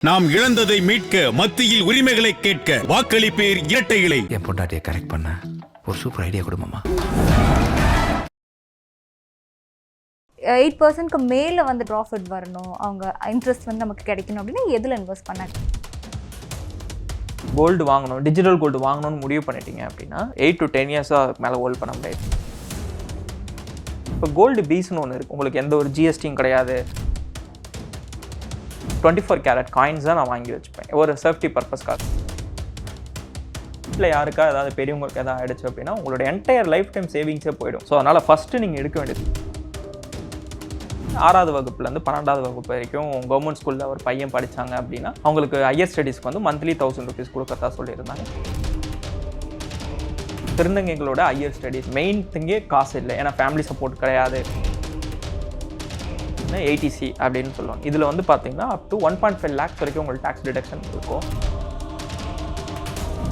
நாம் இழந்ததை மீட்க, மத்தியில் உரிமைகளை கேட்க வாக்களிப்பேர் இரட்டை இலை. என் பொண்டாட்டியை கரெக்ட் பண்ண ஒரு சூப்பர் ஐடியா கொடுமாமா. 8% மேலே வந்து ப்ராஃபிட் வரணும், அவங்க இன்ட்ரெஸ்ட் வந்து நமக்கு கிடைக்கணும் அப்படின்னா எதில் இன்வெஸ்ட் பண்ண? கோல்டு வாங்கணும், டிஜிட்டல் கோல்டு வாங்கணும்னு முடிவு பண்ணிட்டீங்க அப்படின்னா 8 to 10 இயர்ஸாக மேலே ஹோல்ட் பண்ண முடியாது. இப்போ கோல்டு பீஸ்னு ஒன்று இருக்குது, உங்களுக்கு எந்த ஒரு ஜிஎஸ்டியும் கிடையாது. 24 கேரட் காயின்ஸ் தான் நான் வாங்கி வச்சுப்பேன், ஒரு சேஃப்டி பர்பஸ்க்காக. இல்லை யாருக்கா ஏதாவது பெரியவங்களுக்கு எதாவது ஆகிடுச்சு அப்படின்னா உங்களோட என்டையர் லைஃப் டைம் சேவிங்ஸே போயிடும். ஸோ அதனால் ஃபஸ்ட்டு நீங்கள் எடுக்க வேண்டியது 6வது வகுப்புலேருந்து 12வது வகுப்பு வரைக்கும் கவர்மெண்ட் ஸ்கூலில் ஒரு பையன் படித்தாங்க அப்படின்னா அவங்களுக்கு ஹையர் ஸ்டடீஸ்க்கு வந்து மந்த்லி 1000 rupees கொடுக்கறதா சொல்லியிருந்தாங்க. திருநங்கைகளோட ஹையர் ஸ்டடீஸ் மெயின் திங்கே காசு இல்லை, ஏன்னா ஃபேமிலி சப்போர்ட் கிடையாது. ATC அப்படின்னு சொல்லுவாங்க. இதில் வந்து பார்த்தீங்கன்னா அப் டு 1.5 lakhs வரைக்கும் உங்களுக்கு டேக்ஸ் டிடக்ஷன் இருக்கும்.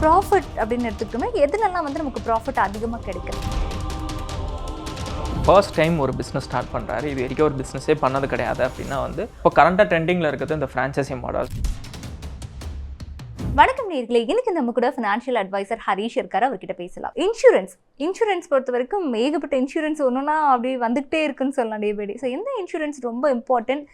ப்ராஃபிட் அப்படின்னு எடுத்துக்கிட்டோம்னா எதுலெல்லாம் வந்து நமக்கு ப்ராஃபிட் அதிகமாக கிடைக்குது? ஃபர்ஸ்ட் டைம் ஒரு பிஸ்னஸ் ஸ்டார்ட் பண்ணுறாரு, இது வரைக்கும் ஒரு பிஸ்னஸே பண்ணது கிடையாது அப்படின்னா வந்து இப்போ கரண்ட்டாக ட்ரெண்டிங்கில் இருக்கிறது இந்த ஃப்ரான்ச்சைசி மாடல். வணக்கம் நேயர்களே, இன்னைக்கு நம்ம கூட ஃபினான்ஷியல் அட்வைசர் ஹரீஷ் இருக்காரு, அவர்கிட்ட பேசலாம். இன்சூரன்ஸ் பொறுத்த வரைக்கும் ஏகப்பட்ட இன்சூரன்ஸ் ஒன்றுனா அப்படி வந்துகிட்டே இருக்குன்னு சொல்லலாம் டே பை டே. ஸோ எந்த இன்சூரன்ஸ் ரொம்ப இம்பார்ட்டன்ட்,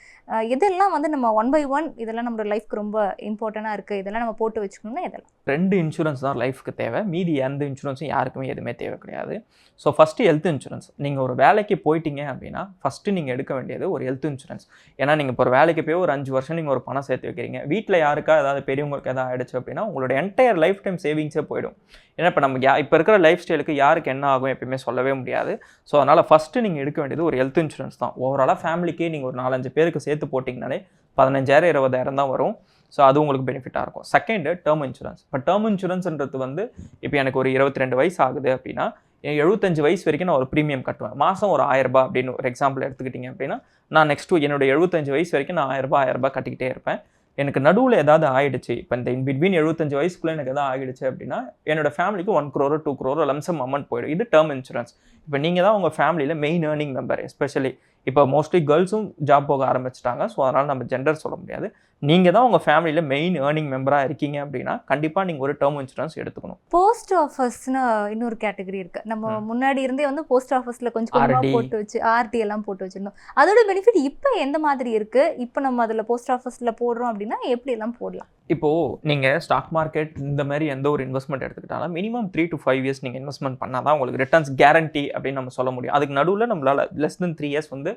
இதெல்லாம் வந்து நம்ம 1 by 1 இதெல்லாம் நம்மளோட லைஃப்க்கு ரொம்ப இம்பார்ட்டண்டாக இருக்குது, இதெல்லாம் நம்ம போட்டு வச்சுக்கணும்னா இதெல்லாம் 2 இன்சூரன்ஸ் தான் லைஃப்க்கு தேவை, மீதி எந்த இன்சூரன்ஸும் யாருக்குமே எதுவுமே தேவை கிடையாது. So first health insurance. நீங்கள் ஒரு வேலைக்கு போயிட்டீங்க அப்படின்னா ஃபஸ்ட்டு நீங்கள் எடுக்க வேண்டியது ஒரு ஹெல்த் இன்சூரன்ஸ். ஏன்னா நீங்கள் இப்போ ஒரு வேலைக்கு போய் ஒரு 5 வருஷம் நீங்கள் ஒரு பணம் சேர்த்து வைக்கிறீங்க, வீட்டில் யாருக்கா ஏதாவது பெரியவங்களுக்கு எதாவது ஆகிடுச்சு அப்படின்னா உங்களோட என்டையர் லைஃப் டைம் சேவிங்ஸே போயிடும். ஏன்னா இப்போ நம்ம இப்போ இருக்கிற லைஃப் ஸ்டைலுக்கு யாருக்கு என்ன ஆகும் எப்பயுமே சொல்லவே முடியாது. ஸோ அதனால் ஃபஸ்ட்டு நீங்கள் எடுக்க வேண்டியது ஒரு ஹெல்த் இன்சூரன்ஸ் தான். ஓவராலாக ஃபேமிலிக்கே நீங்கள் ஒரு 4-5 பேருக்கு சேர்த்து போட்டிங்கனாலே 15,000-20,000 தான் வரும். ஸோ அது உங்களுக்கு பெனிஃபிட்டாக இருக்கும். Second term insurance. இப்போ டேர்ம் இன்சூரன்ஸ்ன்றது வந்து இப்போ எனக்கு ஒரு 22 வயசு ஆகுது அப்படின்னா 75 வயசு வரைக்கும் நான் ஒரு ப்ரீமியம் கட்டுவேன். மாதம் ஒரு 1000 ரூபாய் அப்படின்னு ஒரு எக்ஸாம்பிள் எடுத்துக்கிட்டிங்க அப்படின்னா நான் நெக்ஸ்ட்டு என்னோட 75 வயசு வரைக்கும் நான் 1000 ரூபாய் கட்டிக்கிட்டே இருப்பேன். எனக்கு நடுவில் ஏதாவது ஆகிடுச்சு, இப்போ இந்த இன்பிட்வீன் 75 வயசுக்குள்ளே எனக்கு எதாவது ஆகிடுச்சு அப்படின்னா என்னோட ஃபேமிலிக்கு 1 crore 2 crore லம்சம் அமௌண்ட் போயிடும். இது டேர்ம் இன்சூரன்ஸ். இப்போ நீங்கள் தான் உங்கள் ஃபேமிலியில் மெயின் ஏர்னிங் மெம்பர். எஸ்பெஷலி இப்போ மோஸ்ட்லி கேர்ள்ஸும் ஜாப் போக ஆரம்பிச்சிட்டாங்க. ஸோ அதனால் நம்ம ஜெண்டர் சொல்ல முடியாது. நீங்கள் தான் உங்கள் ஃபேமிலியில் மெயின் ஏர்னிங் மெம்பராக இருக்கீங்க அப்படின்னா கண்டிப்பாக நீங்கள் ஒரு டேர்ம் இன்சூரன்ஸ் எடுத்துக்கணும். போஸ்ட் ஆஃபீஸ்னு இன்னொரு கேட்டகரி இருக்குது. நம்ம முன்னாடி இருந்தே வந்து போஸ்ட் ஆஃபீஸில் கொஞ்சம் போட்டு வச்சு RD எல்லாம் போட்டு வச்சுருந்தோம். அதோட பெனிஃபிட் இப்போ எந்த மாதிரி இருக்குது? இப்போ நம்ம அதில் போஸ்ட் ஆஃபீஸில் போடுறோம் அப்படின்னா எப்படி எல்லாம் போடலாம்? இப்போது நீங்கள் ஸ்டாக் மார்க்கெட் இந்த மாதிரி எந்த ஒரு இன்வெஸ்ட்மெண்ட் எடுத்துக்கிட்டாலும் மினிமம் 3 to 5 years நீங்கள் இன்வெஸ்ட்மெண்ட் பண்ணால் தான் உங்களுக்கு ரிட்டர்ன்ஸ் கேரண்டி அப்படின்னு நம்ம சொல்ல முடியும். அதுக்கு நடுவில் நம்மளால் less than 3 years வந்து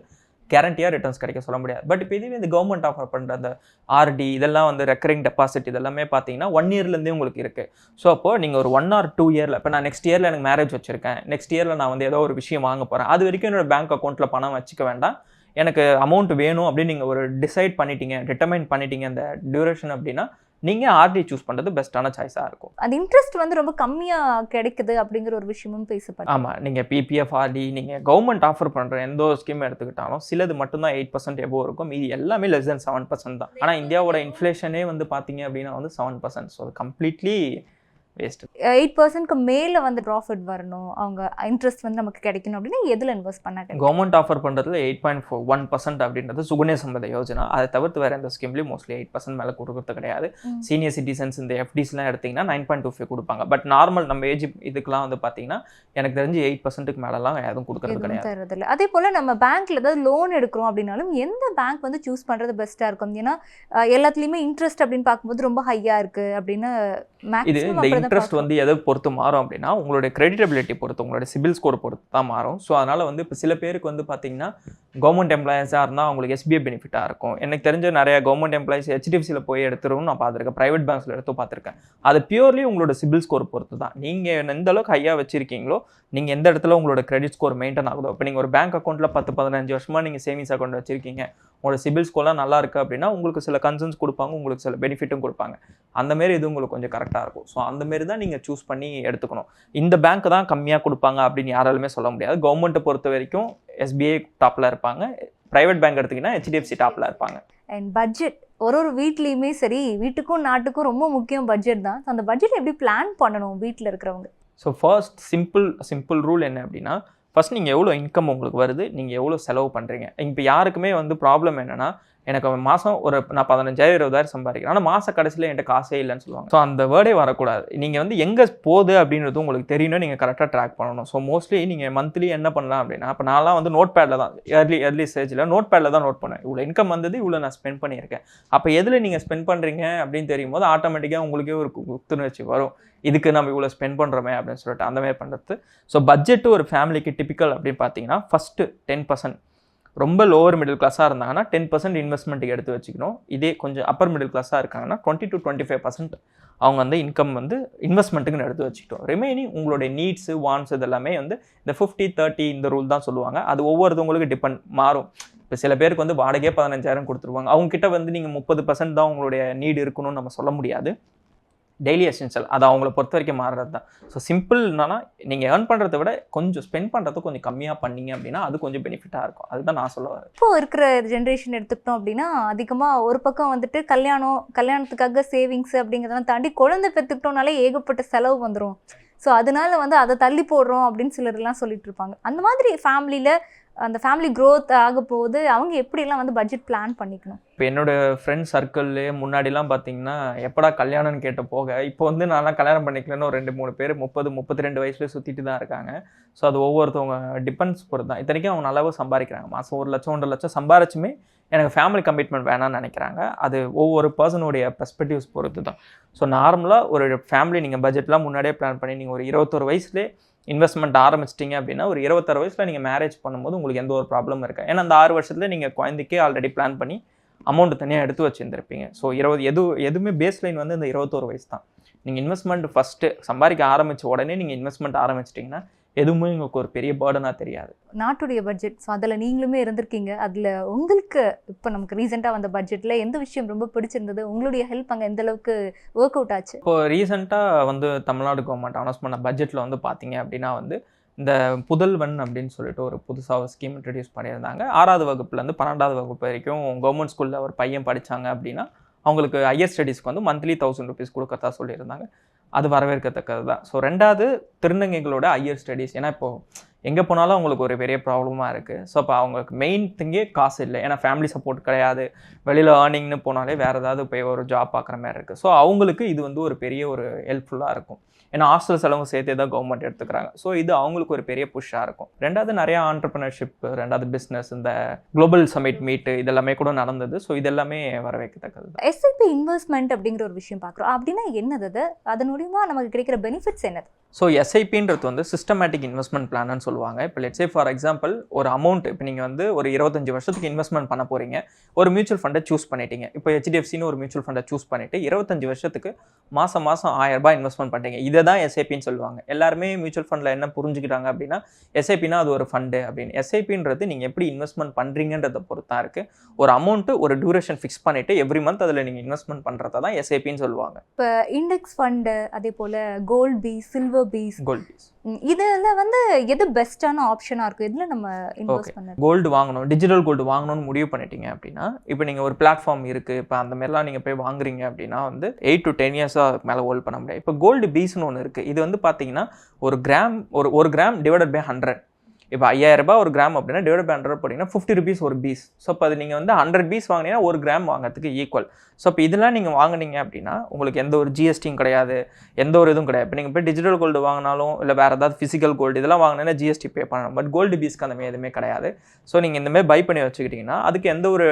கேரண்டியாக ரிட்டர்ன்ஸ் கிடைக்க சொல்ல முடியாது. பட் இப்போ இதுவே இந்த கவர்மெண்ட் ஆஃபர் பண்ணுற அந்த RD இதெல்லாம் வந்து ரெக்கரிங் டெபாசிட் இதெல்லாமே பார்த்தீங்கன்னா 1 yearலேருந்தே உங்களுக்கு இருக்குது. ஸோ அப்போது நீங்கள் ஒரு 1 or 2 year இப்போ நான் நெக்ஸ்ட் இயரில் எனக்கு மேரேஜ் வச்சுருக்கேன், நெக்ஸ்ட் இயரில் நான் வந்து ஏதோ ஒரு விஷயம் வாங்க போகிறேன், அது வரைக்கும் என்னோட பேங்க் அக்கௌண்ட்டில் பணம் வச்சுக்க வேண்டாம், எனக்கு அமௌண்ட் வேணும் அப்படின்னு நீங்கள் ஒரு டிட்டர்மைன் பண்ணிட்டீங்க அந்த டியூரேஷன் அப்படின்னா நீங்கள் RD சூஸ் பண்ணுறது பெஸ்ட்டான சாய்ஸாக இருக்கும். அந்த இன்ட்ரெஸ்ட் வந்து ரொம்ப கம்மியாக கிடைக்குது அப்படிங்கிற ஒரு விஷயமும் பேசப்படும். ஆமாம், நீங்கள் PPF RD நீங்கள் கவர்மெண்ட் ஆஃபர் பண்ணுற எந்த ஒரு ஸ்கீம் எடுத்துக்கிட்டாலும் சிலது மட்டும்தான் 8% எபோவ் இருக்கும், மீதி எல்லாமே less than 7% தான். ஆனால் இந்தியாவோட இன்ஃப்ளேஷனே வந்து பார்த்தீங்க அப்படின்னா வந்து 7%. ஸோ அது கம்ப்ளீட்லி வேஸ்ட். 8% மேலே வந்து ப்ராஃபிட் வரணும், அவங்க இன்ட்ரெஸ்ட் வந்து நமக்கு கிடைக்கணும் அப்படின்னா எதில் இன்வெஸ்ட் பண்ண? கவர்மெண்ட் ஆஃபர் பண்ணுறதுல 8.1% அப்படின்றது சுகன்யா சம்பத யோஜனா. அதை தவிர்த்து வேறு எந்த ஸ்கீம்லேயும் மோஸ்ட்லி 8% மேலே கொடுக்கறது கிடையாது. சீனியர் சிட்டிசன்ஸ் இந்த FDஸ்லாம் எடுத்திங்கன்னா 9.25 கொடுப்பாங்க. பட் நார்மல் நம்ம ஏஜ் இதுக்கெலாம் வந்து பார்த்தீங்கன்னா எனக்கு தெரிஞ்சு 8%க்கு மேலெலாம் எதுவும் கொடுக்கறது கிடையாது. அதே போல் நம்ம பேங்க்கில் ஏதாவது லோன் எடுக்கிறோம் அப்படின்னாலும் எந்த பேங்க் வந்து சூஸ் பண்ணுறது பெஸ்ட்டாக இருக்கும்? ஏன்னா எல்லாத்துலேயுமே இன்ட்ரெஸ்ட் அப்படின்னு பார்க்கும்போது ரொம்ப ஹையாக இருக்குது அப்படின்னு இது இந்த இன்ட்ரெஸ்ட் வந்து எதை பொறுத்து மாறும் அப்படின்னா உங்களுடைய கிரெடிட்டபிலிட்டி பொறுத்து, உங்களுடைய சிபில் ஸ்கோர் பொறுத்து தான் மாறும். ஸோ அதனால் வந்து இப்போ சில பேருக்கு வந்து பார்த்தீங்கன்னா கவர்மெண்ட் எம்ப்ளாயஸாக இருந்தால் அவங்களுக்கு SBI பெனிஃபிட்டாக இருக்கும். எனக்கு தெரிஞ்ச நிறைய கவர்மெண்ட் எம்ப்ளாயிஸ் HDFCயில் போய் எடுத்துருவும் நான் பார்த்துருக்கேன், ப்ரைவேட் பேங்க்ஸில் எடுத்து பார்த்துருக்கேன். அது பியூர்லி உங்களோட சிபில் ஸ்கோர் பொறுத்து தான். நீங்கள் எந்த அளவுக்கு ஹையாக வச்சிருக்கீங்களோ, நீங்கள் எந்த இடத்துல உங்களோட கிரெடிட் ஸ்கோர் மெயின்டைன் ஆகுதோ, இப்போ நீங்கள் ஒரு பேங்க் அக்கௌண்ட்டில் 10-15 வருஷமாக நீங்கள் சேவிங்ஸ் அக்கௌண்ட் வச்சிருக்கீங்க, உங்களோட சிபில் ஸ்கோர்லாம் நல்லா இருக்குது அப்படின்னா உங்களுக்கு சில கன்சர்ன்ஸ் கொடுப்பாங்க, உங்களுக்கு சில பெனிஃபிட்டும் கொடுப்பாங்க. அந்தமாரி இது உங்களுக்கு கொஞ்சம் கரெக்டாக இருக்கும். ஸோ அந்தமாரி தான் நீங்கள் சூஸ் பண்ணி எடுத்துக்கணும். இந்த பேங்க் தான் கம்மியாக கொடுப்பாங்க அப்படின்னு யாராலுமே சொல்ல முடியாது. கவர்மெண்ட்டை பொறுத்த வரைக்கும் SBI டாப்பில் இருப்பாங்க, ப்ரைவேட் பேங்க் எடுத்திங்கன்னா HDFC டாப்பில் இருப்பாங்க. அண்ட் பட்ஜெட் ஒரு வீட்லேயுமே சரி, வீட்டுக்கும் நாட்டுக்கும் ரொம்ப முக்கியம் பட்ஜெட் தான். அந்த பட்ஜெட் எப்படி பிளான் பண்ணணும் வீட்டில் இருக்கிறவங்க? ஸோ ஃபர்ஸ்ட் சிம்பிள் ரூல் என்ன அப்படின்னா, ஃபர்ஸ்ட் நீங்கள் எவ்வளோ இன்கம் உங்களுக்கு வருது, நீங்கள் எவ்வளோ செலவு பண்ணுறீங்க. இப்போ யாருக்குமே வந்து ப்ராப்ளம் என்னென்னா எனக்கு மாதம் நான் 15,000-20,000 சம்பாதிக்கிறேன், ஆனால் மாத கடைசியில் என்கிட்ட காசே இல்லைன்னு சொல்லுவாங்க. ஸோ அந்த வேர்டே வரக்கூடாது. நீங்கள் வந்து எங்கே போகுது அப்படின்றது உங்களுக்கு தெரியணும், நீங்கள் கரெக்டாக ட்ராக் பண்ணணும். ஸோ மோஸ்ட்லி நீங்கள் மந்த்லி என்ன பண்ணலாம் அப்படின்னா, இப்போ நான்லாம் வந்து நோட் பேடில் தான் ஏர்லி ஸ்டேஜில் நோட் பேடில் தான் நோட் பண்ணேன். இவ்வளோ இன்கம் வந்தது, இவ்வளோ நான் ஸ்பெண்ட் பண்ணியிருக்கேன். அப்போ எதில் நீங்கள் ஸ்பெண்ட் பண்ணுறீங்க அப்படின்னு தெரியும் போது ஆட்டோமேட்டிக்காக உங்களுக்கே ஒரு புத்துணர்ச்சி வரும், இதுக்கு நம்ம இவ்வளோ ஸ்பெண்ட் பண்ணுறோமே அப்படின்னு சொல்லிட்டு அந்த மாதிரி பண்ணுறது. ஸோ பட்ஜெட்டு ஒரு ஃபேமிலிக்கு டிப்பிக்கல் அப்படின்னு பார்த்தீங்கன்னா ஃபஸ்ட்டு 10%, ரொம்ப லோவர் மிடில் கிளாஸாக இருந்தாங்கன்னா 10% இன்வெஸ்ட்மெண்ட்டுக்கு எடுத்து வச்சுக்கணும். இதே கொஞ்சம் அப்பர் மிடில் கிளாஸாக இருக்காங்கன்னா 20-25% அவங்க வந்து இன்கம் வந்து இன்வெஸ்ட்மெண்ட்டுக்குன்னு எடுத்து வச்சுக்கிட்டோம். ரிமைனிங் உங்களுடைய நீட்ஸு வான்ஸ் இதெல்லாமே வந்து இந்த 50-30 இந்த ரூல் தான் சொல்லுவாங்க. அது ஒவ்வொருத்தவங்களுக்கு மாறும். இப்போ சில பேருக்கு வந்து வாடகையே 15,000 கொடுத்துருவாங்க, அவங்ககிட்ட வந்து நீங்கள் 30% தான் உங்களுடைய நீடு இருக்கணும்னு நம்ம சொல்ல முடியாது. டெய்லி எசென்ஷியல் அது அவங்கள பொறுத்த வரைக்கும் மாறுறது தான். ஸோ சிம்பிள் என்னன்னா, நீங்கள் ஏர்ன் பண்ணுறத விட கொஞ்சம் ஸ்பெண்ட் பண்ணுறது கொஞ்சம் கம்மியாக பண்ணீங்க அப்படின்னா அது கொஞ்சம் பெனிஃபிட்டாக இருக்கும். அதுதான் நான் சொல்ல வரேன். இப்போ இருக்கிற ஜென்ரேஷன் எடுத்துக்கிட்டோம் அப்படின்னா அதிகமாக ஒரு பக்கம் வந்துட்டு கல்யாணத்துக்காக சேவிங்ஸ் அப்படிங்கிறதெல்லாம் தாண்டி குழந்தை பெற்றுக்கிட்டோம்னாலே ஏகப்பட்ட செலவு வந்துடும். ஸோ அதனால வந்து அதை தள்ளி போடுறோம் அப்படின்னு சிலர்லாம் சொல்லிட்டு இருப்பாங்க. அந்த மாதிரி ஃபேமிலியில் அந்த ஃபேமிலி க்ரோத் ஆக போகுது, அவங்க எப்படிலாம் வந்து பட்ஜெட் பிளான் பண்ணிக்கணும்? இப்போ என்னோடய ஃப்ரெண்ட்ஸ் சர்க்கிள்லேயே முன்னாடிலாம் பார்த்தீங்கன்னா எப்படா கல்யாணம்னு கேட்ட போக, இப்போ வந்து நான்லாம் கல்யாணம் பண்ணிக்கலன்னு ஒரு 2-3 பேர் 30-32 வயசுலேயே சுற்றிட்டு தான் இருக்காங்க. ஸோ அது ஒவ்வொருத்தவங்க டிபெண்ட்ஸ் பொறுத்து தான். இத்தனைக்கும் அவங்க நல்லாவும் சம்பாதிக்கிறாங்க, மாதம் 1 லட்சம் 1.5 லட்சம் சம்பாரிச்சுமே எனக்கு ஃபேமிலி கமிட்மெண்ட் வேணாம்னு நினைக்கிறாங்க. அது ஒவ்வொரு பர்சனுடைய பெர்ஸ்பெக்டிவ்ஸ் பொறுத்து தான். ஸோ நார்மலாக ஒரு ஃபேமிலி நீங்கள் பட்ஜெட்லாம் முன்னாடியே பிளான் பண்ணி நீங்கள் ஒரு 21 வயசுலேயே இன்வெஸ்ட்மெண்ட் ஆரம்பிச்சிட்டிங்க அப்படின்னா ஒரு 26 வயசில் நீங்கள் மேரேஜ் பண்ணும்போது உங்களுக்கு எந்த ஒரு ப்ராப்ளமும் இருக்காது. ஏன்னா அந்த 6 வருஷத்துல நீங்கள் குழந்தைக்கே ஆல்ரெடி பிளான் பண்ணி அமௌண்ட் தனியாக எடுத்து வச்சுருந்துருப்பீங்க. ஸோ எதுவுமே பேஸ் லைன் வந்து இந்த 21 வயசு தான். நீங்கள் இன்வெஸ்ட்மெண்ட் ஃபஸ்ட்டு சம்பாதிக்க ஆரம்பித்த உடனே நீங்கள் இன்வெஸ்ட்மெண்ட் ஆரம்பிச்சிட்டிங்கன்னா எதுவுமே உங்களுக்கு ஒரு பெரிய பேர்டனாக தெரியாது. நாட்டுடைய பட்ஜெட், ஸோ அதில் நீங்களுமே இருந்திருக்கீங்க. அதில் உங்களுக்கு இப்போ நமக்கு ரீசெண்டாக வந்த பட்ஜெட்டில் எந்த விஷயம் ரொம்ப பிடிச்சிருந்தது? உங்களுடைய ஹெல்ப் அங்கே எந்த அளவுக்கு ஒர்க் அவுட் ஆச்சு? இப்போ ரீசெண்டாக வந்து தமிழ்நாடு கவர்மெண்ட் அனௌன்ஸ் பண்ண பட்ஜெட்டில் வந்து பார்த்தீங்க அப்படின்னா வந்து இந்த புதல்வன் அப்படின்னு சொல்லிட்டு ஒரு புதுசாக ஒரு ஸ்கீம் இன்ட்ரடியூஸ் பண்ணியிருந்தாங்க. 6வது வகுப்புலேருந்து 12வது வகுப்பு வரைக்கும் கவர்மெண்ட் ஸ்கூலில் ஒரு பையன் படித்தாங்க அப்படின்னா அவங்களுக்கு ஹையர் ஸ்டடீஸ்க்கு வந்து மந்த்லி 1000 rupees கொடுக்கறதா சொல்லியிருந்தாங்க. அது வரவேற்கத்தக்கது தான். ஸோ 2வது திருநங்கைகளோட ஹையர் ஸ்டடீஸ். ஏன்னா இப்போது எங்கே போனாலும் அவங்களுக்கு ஒரு பெரிய ப்ராப்ளமாக இருக்குது. ஸோ அப்போ அவங்களுக்கு மெயின் திங்கே காசு இல்லை, ஏன்னா ஃபேமிலி சப்போர்ட் கிடையாது, வெளியில் ஏர்னிங்னு போனாலே வேறு ஏதாவது போய் ஒரு ஜாப் பார்க்குற மாதிரி இருக்குது. ஸோ அவங்களுக்கு இது வந்து ஒரு பெரிய ஒரு ஹெல்ப்ஃபுல்லாக இருக்கும். ஏன்னா ஹாஸ்டல் செலவும் சேர்த்தே தான் கவர்மெண்ட் எடுத்துக்கிறாங்க. ஸோ இது அவங்களுக்கு ஒரு பெரிய புஷ்ஷாக இருக்கும். 2வது நிறையா ஆண்டர்ப்ரனர்ஷிப், 2வது பிஸ்னஸ், இந்த குளோபல் சமிட் மீட்டு இதெல்லாமே கூட நடந்தது. ஸோ இதெல்லாமே வரவேற்கத்தக்கது தான். எஸ்ஐபி இன்வெஸ்ட்மெண்ட் அப்படிங்கிற ஒரு விஷயம் பார்க்குறோம். அப்படின்னா என்னது அது? அதன் மூலிமா நமக்கு கிடைக்கிற பெனிஃபிட்ஸ் என்னது? ஸோ எஸ்ஐபின்றது வந்து சிஸ்டமேட்டிக் இன்வெஸ்ட்மெண்ட் பிளான்னு சொல்லுவாங்க. இப்போ லெட்ஸ் சே ஃபார் எக்ஸாம்பிள் ஒரு அமௌண்ட் இப்போ நீங்கள் வந்து ஒரு 25 வருஷத்துக்கு இன்வெஸ்ட்மெண்ட் பண்ண போகிறீங்க. ஒரு மியூச்சுவல் ஃபண்டை சூஸ் பண்ணிட்டீங்க. இப்போ HDFCன்னு ஒரு மியூச்சுவல் ஃபண்டை சூஸ் பண்ணிவிட்டு 25 வருஷத்துக்கு மாதம் 1000 ரூபாய் இன்வெஸ்ட்மெண்ட் பண்ணுறீங்க. இதை தான் எஸ்ஐபின்னு சொல்லுவாங்க. எல்லாருமே மியூச்சுவல் ஃபண்டில் என்ன புரிஞ்சுக்கிட்டாங்க அப்படின்னா எஸ்ஐபினா அது ஒரு ஃபண்டு அப்படின்னு. எஸ்ஐபின்றது நீங்கள் எப்படி இன்வெஸ்ட்மெண்ட் பண்ணுறீங்கன்றதை பொறுத்தா இருக்குது. ஒரு அமௌண்ட்டு ஒரு டியூரேஷன் ஃபிக்ஸ் பண்ணிவிட்டு எவ்ரி மந்த் அதில் நீங்கள் இன்வெஸ்ட்மெண்ட் பண்ணுறதை தான் எஸ்ஐபின்னு சொல்லுவாங்க. இப்போ இண்டெக்ஸ் ஃபண்டு, அதே போல் gold bees, silver bees, gold bees, இதில் வந்து எது பெஸ்ட்டான ஆப்ஷனாக இருக்கும்? இதில் நம்ம இன்வெஸ்ட் பண்ணணும். கோல்டு வாங்கணும், டிஜிட்டல் கோல்டு வாங்கணும்னு முடிவு பண்ணிட்டீங்க அப்படின்னா இப்போ நீங்கள் ஒரு பிளாட்ஃபார்ம் இருக்குது, இப்போ அந்த மாதிரிலாம் நீங்கள் போய் வாங்குறீங்க அப்படின்னா வந்து 8 to 10 years மேலே ஹோல்ட் பண்ண முடியாது. இப்போ கோல்டு பீஸ்னு ஒன்று இருக்குது. இது வந்து பார்த்தீங்கன்னா ஒரு கிராம் டிவைடட் பை 100. இப்போ 5000 ரூபாய் ஒரு கிராம் அப்படின்னா டிவைட் பை 100 போட்டிங்கன்னா 50 rupees ஒரு பீஸ். ஸோ இப்போ அது நீங்கள் வந்து 100 பீஸ் வாங்கினீங்கன்னா 1 கிராம் வாங்கிறதுக்கு ஈக்குவல். ஸோ இப்போ இதெல்லாம் நீங்கள் வாங்கினீங்க அப்படின்னா உங்களுக்கு எந்த ஒரு ஜிஎஸ்டியும் கிடையாது, எந்த ஒரு இதுவும் கிடையாது. இப்போ நீங்கள் போய் டிஜிட்டல் கோல்டு வாங்கினாலும் இல்லை வேறு ஏதாவது ஃபிசிக்கல் கோல்டு இதெல்லாம் வாங்கினா ஜிஎஸ்டி பே பண்ணணும். பட் கோல்டு பீஸ்க்கு அந்த மாதிரி எதுவுமே கிடையாது. ஸோ நீங்கள் இந்தமாதிரி பை பண்ணி வச்சுக்கிட்டிங்கன்னா அதுக்கு எந்த ஒரு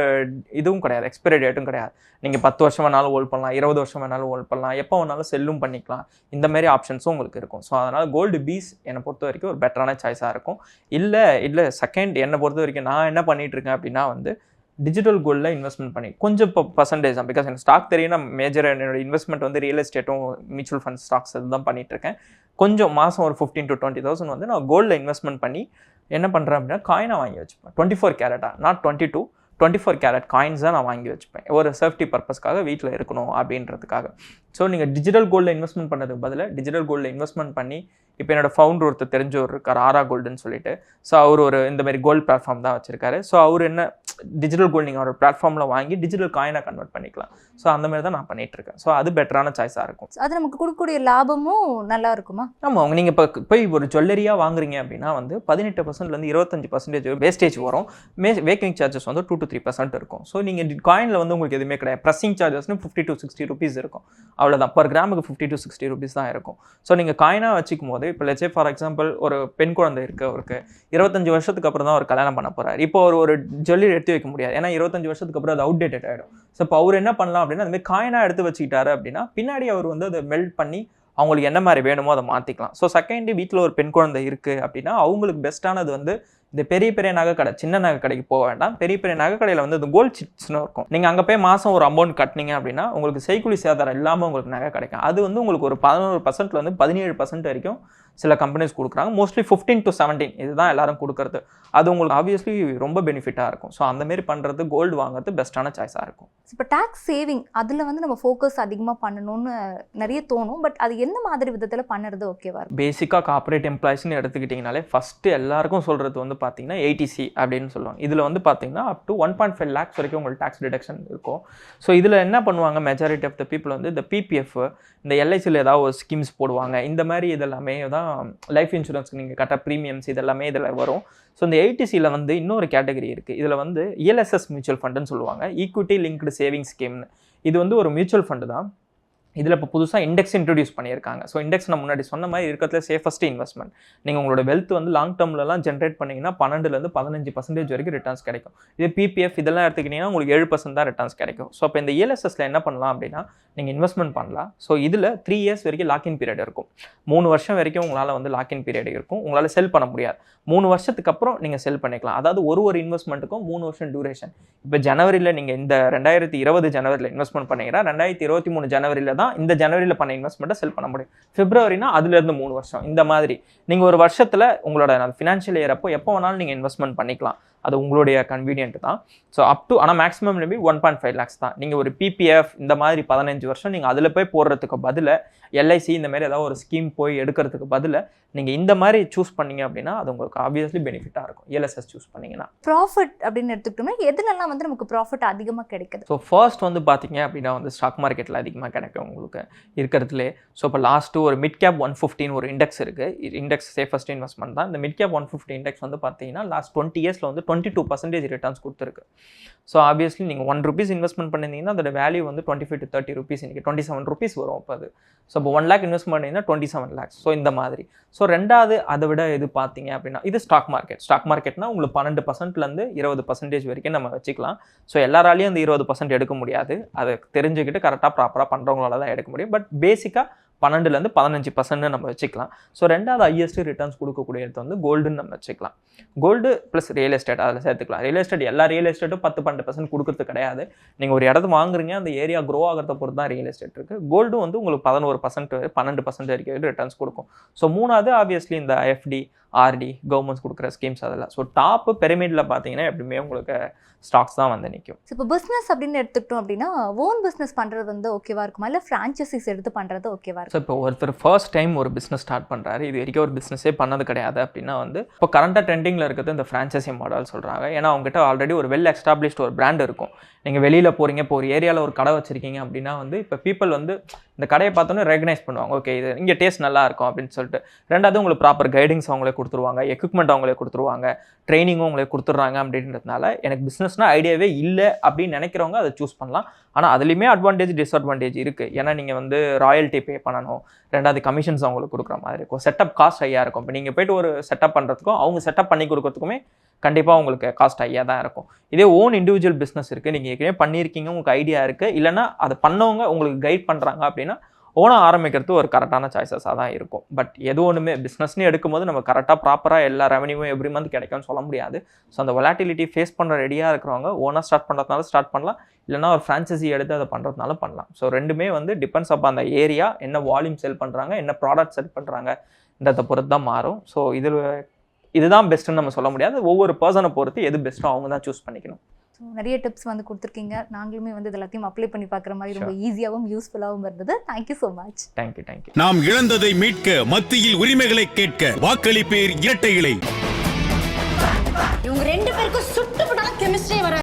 இதுவும் கிடையாது, எக்ஸ்பைரி டேட்டும் கிடையாது. நீங்கள் 10 வருஷம் வேணாலும் ஹோல்ட் பண்ணலாம், 20 வருஷம் வேணாலும் ஹோல்ட் பண்ணலாம், எப்போ வேணாலும் செல்லும் பண்ணிக்கலாம். இந்த மாதிரி ஆப்ஷன்ஸும் உங்களுக்கு இருக்கும். ஸோ அதனால் கோல்டு பீஸ் என்னை பொறுத்த வரைக்கும் ஒரு பெட்டரான சாய்ஸாக இருக்கும். இல்லை செகண்ட் என்னை பொறுத்த வரைக்கும் நான் என்ன பண்ணிகிட்டு இருக்கேன் அப்படின்னா வந்து டிஜிட்டல் கோல்டில் இன்வெஸ்ட்மெண்ட் பண்ணி கொஞ்சம் இப்போ பர்சன்டேஜ் தான். பிகாஸ் எனக்கு ஸ்டாக் தெரியும், மேஜர் என்னோட இன்வெஸ்ட்மெண்ட் வந்து ரியல் எஸ்டேட்டும் மியூச்சுவல் ஃபண்ட் ஸ்டாக்ஸ் இதுதான் பண்ணிகிட்ருக்கேன். கொஞ்சம் மாதம் ஒரு 15,000 to 20,000 வந்து நான் கோல்டில் இன்வெஸ்ட்மெண்ட் பண்ணி என்ன பண்ணுறேன் அப்படின்னா காயினாக வாங்கி வச்சுப்பேன். 24 கேரட்டா, நாட் 22, 24 கேரட் காயின்ஸ் தான் நான் வாங்கி வச்சுப்பேன். ஒரு சேஃப்டி பர்பஸ்க்காக வீட்டில் இருக்கணும் அப்படின்றதுக்காக. ஸோ நீங்கள் டிஜிட்டல் கோல்டில் இன்வெஸ்ட்மெண்ட் பண்ணதுக்கு பதிலாக டிஜிட்டல் கோல்டில் இன்வெஸ்ட்மெண்ட் பண்ணி இப்போ என்னோட ஃபவுண்டர் ஒருத்தர் தெரிஞ்சவர் இருக்கார், ஆரா கோல்டுன்னு சொல்லிட்டு. ஸோ அவர் ஒரு இந்த மாதிரி கோல்டு பிளாட்ஃபார்ம் தான் வச்சுருக்காரு. ஸோ அவர் என்ன டிஜிட்டல் கோல்டு நீங்கள் ஒரு பிளாட்ஃபார்மில் வாங்கி டிஜிட்டல் காயினாக கன்வெர்ட் பண்ணிக்கலாம். ஸோ அந்த மாதிரி தான் நான் பண்ணிட்டு இருக்கேன். ஸோ அது பெட்டரான சாய்ஸாக இருக்கும். அது நமக்கு கொடுக்கக்கூடிய லாபமும் நல்லா இருக்குமா? ஆமாம், நீங்கள் இப்போ போய் ஒரு ஜுவல்லரியாக வாங்குறீங்க அப்படின்னா வந்து 18% 25% வேஸ்டேஜ் வரும். மேக்கிங் சார்ஜஸ் வந்து 2 to 3% இருக்கும். ஸோ நீங்கள் காயினில் வந்து உங்களுக்கு எதுவுமே கிடையாது. ப்ரெஸ்ஸிங் சார்ஜஸ்னு 50 to 60 rupees இருக்கும். அவ்வளோதான், பர் கிராமுக்கு 50 to 60 rupees தான் இருக்கும். ஸோ நீங்கள் காயினாக வச்சுக்கும் போது இப்போ லெட்ஸ் சே ஃபார் எக்ஸாம்பிள் ஒரு பெண் குழந்தை இருக்குது, அவருக்கு 25 வருஷத்துக்கு அப்புறம் தான் அவர் கல்யாணம் பண்ண போகிறார். இப்போ ஒரு ஜுவல்லரி எடுத்து வைக்க முடியாது, ஏன்னா 25 வருஷத்துக்கு அப்புறம் அது அவுடேட்டட் ஆகிடும். ஸோ இப்போ அவர் என்ன பண்ணலாம் அப்படின்னா அதுமாதிரி காயினாக எடுத்து வச்சுக்கிட்டாரு அப்படின்னா பின்னாடி அவர் வந்து அதை மெல்ட் பண்ணி அவங்களுக்கு என்ன மாதிரி வேணுமோ அதை மாற்றிக்கலாம். ஸோ செகண்ட் வீட்டில் ஒரு பெண் குழந்தை இருக்குது அப்படின்னா அவங்களுக்கு பெஸ்ட்டானது வந்து இந்த பெரிய பெரிய நகை கடை, சின்ன நகை கடைக்கு போக வேண்டாம். பெரிய பெரிய நகை கடையில் வந்து இந்த கோல்ட் சிப்ஸ்னு இருக்கும். நீங்கள் அங்கே போய் மாதம் ஒரு அமௌண்ட் கட்டினீங்க அப்படின்னா உங்களுக்கு செய்கூலி சேதாரம் இல்லாமல் உங்களுக்கு நகை கிடைக்கும். அது வந்து உங்களுக்கு ஒரு 11% 17% வரைக்கும் சில கம்பெனிஸ் கொடுக்குறாங்க. மோஸ்ட்லி 15 to 17 இதுதான் எல்லாரும் கொடுக்குறது. அது உங்களுக்கு ஆப்வியஸ்லி ரொம்ப பெனிஃபிட்டாக இருக்கும். ஸோ அந்தமாரி பண்ணுறது கோல்டு வாங்குறது பெஸ்ட்டான சாய்ஸாக இருக்கும். இப்போ டேக்ஸ் சேவிங் அதில் வந்து நம்ம ஃபோக்கஸ் அதிகமாக பண்ணணும்னு நிறைய தோணும். பட் அது என்ன மாதிரி விதத்தில் பண்ணுறது ஓகேவா இருக்கும்? பேசிக்காக கார்பரேட் எம்ப்ளாயிஸ்னு எடுத்துக்கிட்டிங்கனாலே ஃபஸ்ட்டு எல்லாருக்கும் சொல்கிறது வந்து பார்த்தீங்கன்னா 80C அப்படின்னு சொல்லுவாங்க. இதில் வந்து பார்த்தீங்கன்னா அப் டு 1.5 lakhs வரைக்கும் உங்களுக்கு டேக்ஸ் டிடக்ஷன் இருக்கும். ஸோ இதில் என்ன பண்ணுவாங்க, மெஜாரிட்டி ஆஃப் த பீப்புள் வந்து இந்த பிபிஎஃப், இந்த எல்ஐசியில் ஏதாவது ஒரு ஸ்கீம்ஸ் போடுவாங்க. இந்த மாதிரி இதெல்லாமே தான் லைஃப் இன்சூரன்ஸ்க்கு நீங்கள் கட்ட ப்ரீமியம்ஸ் இதெல்லாமே இதில் வரும். ஸோ இந்த 80Cயில் வந்து இன்னொரு கேட்டகரி இருக்குது. இதில் வந்து ELSS மியூச்சுவல் ஃபண்டுன்னு சொல்லுவாங்க, ஈக்விட்டி லிங்க்டு சேவிங்ஸ் ஸ்கீம்னு. இது வந்து ஒரு மியூச்சுவல் ஃபண்டு தான். இதில் இப்போ புதுசாக இண்டெக்ஸ் இன்ட்ரடியூஸ் பண்ணியிருக்காங்க. ஸோ இண்டெக்ஸ் நான் முன்னாடி சொன்ன மாதிரி இருக்கிறதுல சேஃபஸ்ட் இன்வெஸ்ட்மெண்ட். நீங்கள் உங்களோட வெல்த் வந்து லாங் டேர்ம்லலாம் ஜென்ரேட் பண்ணிங்கன்னா 12-15% வரைக்கும் ரிட்டர்ன்ஸ் கிடைக்கும். இதே பிபிஎஃப் இதெல்லாம் எடுத்துக்கிட்டிங்கன்னா உங்களுக்கு 7% தான் ரிட்டர்ன்ஸ் கிடைக்கும். ஸோ இப்போ இந்த ELSSல என்ன பண்ணலாம் அப்படின்னா நீங்கள் இன்வெஸ்ட்மெண்ட் பண்ணலாம். ஸோ இதில் 3 years வரைக்கும் லாக்இன் பீரியட் இருக்கும். 3 வருஷம் வரைக்கும் உங்களால் வந்து லாக்இன் பீரியட் இருக்கும். உங்களால் செல் பண்ண முடியாது. 3 வருஷத்துக்கு அப்புறம் நீங்கள் செல் பண்ணிக்கலாம். அதாவது ஒரு இன்வெஸ்ட்மெண்ட்டுக்கும் 3 வருஷம் டியூரேஷன். இப்போ ஜனவரியில் நீங்கள் இந்த 2020 ஜனவரியில் இன்வெஸ்ட்மெண்ட் பண்ணீங்கன்னா 2023 ஜனவரியில் தான் இந்த ஜனவரியில் பண்ண இன்வெஸ்ட்மெண்ட்டை செல் பண்ண முடியும். பிப்ரவரினா அதுலேருந்து 3 வருஷம். இந்த மாதிரி நீங்கள் ஒரு வருஷத்தில் உங்களோட ஃபினான்ஷியல் இயர் எப்போ வேணாலும் நீங்கள் இன்வெஸ்ட்மெண்ட் பண்ணிக்கலாம். அது உங்களுடைய கன்வீனியன்ட் தான். ஸோ அப் டு ஆனால் மேக்ஸிமம் மேபி 1.5 lakhs தான். நீங்கள் ஒரு பிபிஎஃப் இந்த மாதிரி 15 வருஷம் நீங்கள் அதில் போய் போடுறதுக்கு பதில் எல்ஐசி இந்த மாதிரி ஏதாவது ஒரு ஸ்கீம் போய் எடுக்கிறதுக்கு பதில் நீங்கள் இந்த மாதிரி சூஸ் பண்ணீங்க அப்படின்னா அது உங்களுக்கு ஆப்வியஸ்லி பெனிஃபிட்டாக இருக்கும். ELSS சூஸ் பண்ணிங்கன்னா ப்ராஃபிட் அப்படின்னு எடுத்துக்கிட்டோம்னா எதுலலாம் வந்து நமக்கு ப்ராஃபிட் அதிகமாக கிடைக்குது? ஸோ ஃபர்ஸ்ட் வந்து பார்த்தீங்க அப்படின்னா வந்து ஸ்டாக் மார்க்கெட்டில் அதிகமாக கிடைக்கும் உங்களுக்கு இருக்கிறதுலே. ஸோ இப்போ லாஸ்ட்டு ஒரு மிட் கேப் 150 ஒரு இண்டெக்ஸ் இருக்குது. இண்டெக்ஸ் சேஃபஸ்ட் இன்வெஸ்ட்மெண்ட் தான். இந்த மிட் கேப் 150 இண்டெக்ஸ் வந்து பார்த்தீங்கன்னா லாஸ்ட் 20 yearsல வந்து 22% ரிட்டர்ன்ஸ் கொடுத்துருக்கு. ஸோ ஆப்வியஸ்லி நீங்கள் ₹1 இன்வெஸ்ட்மெண்ட் பண்ணியிருந்தீங்கன்னா அதோட வேல்யூ வந்து 25 to 30 rupees, இன்றைக்கி 27 rupees வரும். இப்போ அது ஸோ இப்போ 1 lakh இன்வெஸ்ட் பண்ணிங்கன்னா 27 lakhs. ஸோ இந்த மாதிரி. ஸோ ரெண்டாவது அதை விட இது பார்த்தீங்க அப்படின்னா இது ஸ்டாக் மார்க்கெட். ஸ்டாக் மார்க்கெட்னா உங்களுக்கு 12%லேருந்து 20% வரைக்கும் நம்ம வச்சுக்கலாம். ஸோ எல்லாராலையும் அந்த 20% எடுக்க முடியாது. அதை தெரிஞ்சுக்கிட்டு கரெக்டாக ப்ராப்பராக பண்ணுறவங்களால தான் எடுக்க முடியும். பட் பேசிக்காக 12-15% நம்ம வச்சுக்கலாம். ஸோ ரெண்டாவது ஹையஸ்ட் ரிட்டர்ன்ஸ் கொடுக்கக்கூடியது வந்து கோல்டுன்னு நம்ம வச்சுக்கலாம். கோல்டு ப்ளஸ் ரியல் எஸ்டேட் அதில் சேர்த்துக்கலாம். ரியல் எஸ்டேட் எல்லா ரியல் எஸ்டேட்டும் 10-12% கொடுக்கறது கிடையாது. நீங்கள் ஒரு இடத்த வாங்குறீங்க, அந்த ஏரியா க்ரோ ஆகிறத பொறுத்து தான் ரியல் எஸ்டேட் இருக்குது. கோல்டு வந்து உங்களுக்கு 11%-12% வரைக்கும் ரிட்டர்ன்ஸ் கொடுக்கும். ஸோ மூணாவது ஆப்வியஸ்லி இந்த FD RD கவர்மெண்ட்ஸ் கொடுக்குற ஸ்கீம்ஸ் அதெல்லாம். ஸோ டாப்பு பெரிமிடில் பார்த்தீங்கன்னா எப்படியுமே உங்களுக்கு ஸ்டாக்ஸ் தான் வந்து நிற்கும். இப்போ பிஸ்னஸ் அப்படின்னு எடுத்துக்கிட்டோம் அப்படின்னா ஓன் பிஸ்னஸ் பண்ணுறது வந்து ஓகேவா இருக்குமா, இல்லை ஃப்ரான்ச்சைசிஸ் எடுத்து பண்ணுறது ஓகேவா இருக்கும்? ஸோ இப்போ ஒருத்தர் ஃபர்ஸ்ட் டைம் ஒரு பிஸ்னஸ் ஸ்டார்ட் பண்ணுறாரு, இது வரைக்கும் ஒரு பிஸ்னஸே பண்ணது கிடையாது அப்படின்னா வந்து இப்போ கரண்ட்டாக ட்ரெண்டிங்கில் இருக்கிறது இந்த ஃப்ரான்ச்சைசி மாடல் சொல்கிறாங்க. ஏன்னா அவங்ககிட்ட ஆல்ரெடி ஒரு வெல் எஸ்டாப்ளிஷ்ட் ஒரு பிராண்ட் இருக்கும். நீங்கள் வெளியில் போகிறீங்க, இப்போ ஒரு ஏரியாவில் ஒரு கடை வச்சுருக்கீங்க அப்படின்னா வந்து இப்போ பீப்புள் வந்து இந்த கடையை பார்த்தோன்னே ரெகனைஸ் பண்ணுவாங்க, ஓகே இது இங்கே டேஸ்ட் நல்லா இருக்கும் அப்படின்னு சொல்லிட்டு. ரெண்டாவது உங்களுக்கு ப்ராப்பர் கைடிங்ஸ் அவங்களே கொடுத்துருவாங்க, எக்யூப்மெண்ட் அவங்களே கொடுத்துருவாங்க, ட்ரைனிங்கும் அவங்களே கொடுத்துட்றாங்க. அப்படின்றதுனால எனக்கு பிஸ்னஸ்னால் ஐடியாவே இல்லை அப்படின்னு நினைக்கிறவங்க அதை சூஸ் பண்ணலாம். ஆனால் அதுலேயுமே அட்வான்டேஜ் டிஸ்அட்வான்டேஜ் இருக்குது. ஏன்னா நீங்கள் வந்து ராயல்ட்டி பே பண்ணணும், ரெண்டாவது கமிஷன்ஸ் அவங்களுக்கு கொடுக்குற மாதிரி இருக்கும், செட்டப் காஸ்ட் ஹையாக இருக்கும். இப்போ நீங்கள் போய்ட்டு ஒரு செட்டப் பண்ணுறதுக்கும் அவங்க செட்டப் பண்ணி கொடுக்கறதுக்குமே கண்டிப்பாக உங்களுக்கு காஸ்ட் ஹையாக தான் இருக்கும். இதே ஓன் இண்டிவிஜுவல் பிஸ்னஸ் இருக்குது, நீங்கள் ஏற்கனவே பண்ணியிருக்கீங்க, உங்களுக்கு ஐடியா இருக்குது, இல்லைனா அதை பண்ணவங்க உங்களுக்கு கைட் பண்ணுறாங்க அப்படின்னா ஓனாக ஆரம்பிக்கிறது ஒரு கரெக்டான சாய்ஸஸாக தான் இருக்கும். பட் எது ஒன்றுமே பிஸ்னஸ்னு எடுக்கும்போது நம்ம கரெக்டாக ப்ராப்பராக எல்லா ரெவன்யூவும் எவ்ரி மந்த் கிடைக்கும்னு சொல்ல முடியாது. ஸோ அந்த வொலாட்டிலிட்டி ஃபேஸ் பண்ணுற ரெடியாக இருக்கிறவங்க ஓனாக ஸ்டார்ட் பண்ணுறதுனால ஸ்டார்ட் பண்ணலாம், இல்லைனா ஒரு ஃப்ரான்ச்சைசி எடுத்து அதை பண்ணுறதுனால பண்ணலாம். ஸோ ரெண்டுமே வந்து டிபெண்ட்ஸ் அப்போ அந்த ஏரியா என்ன வால்யூம் செல் பண்ணுறாங்க, என்ன ப்ராடக்ட் செல் பண்ணுறாங்கன்றதை பொறுத்து தான் மாறும். ஸோ இதுதான் பெஸ்ட்டுன்னு நம்ம சொல்ல முடியாது. ஒவ்வொரு பர்சனை பொறுத்து எது பெஸ்ட்டோ அவங்க தான் சூஸ் பண்ணிக்கணும். ஸோ நிறைய டிப்ஸ் வந்து கொடுத்துருக்கீங்க. நாங்களுமே வந்து இது எல்லாத்தையும் அப்ளை பண்ணி பார்க்குற மாதிரி ரொம்ப ஈஸியாகவும் யூஸ்ஃபுல்லாகவும் இருந்தது. Thank you so much. தேங்க்யூ. நாம் இழந்ததை மீட்க, மத்தியில் உரிமைகளை கேட்க வாக்களிப்பேர் இரட்டை இலை. இவங்க 2 பேருக்கும் சுட்டு போட்டாலும் கெமிஸ்ட்ரி வர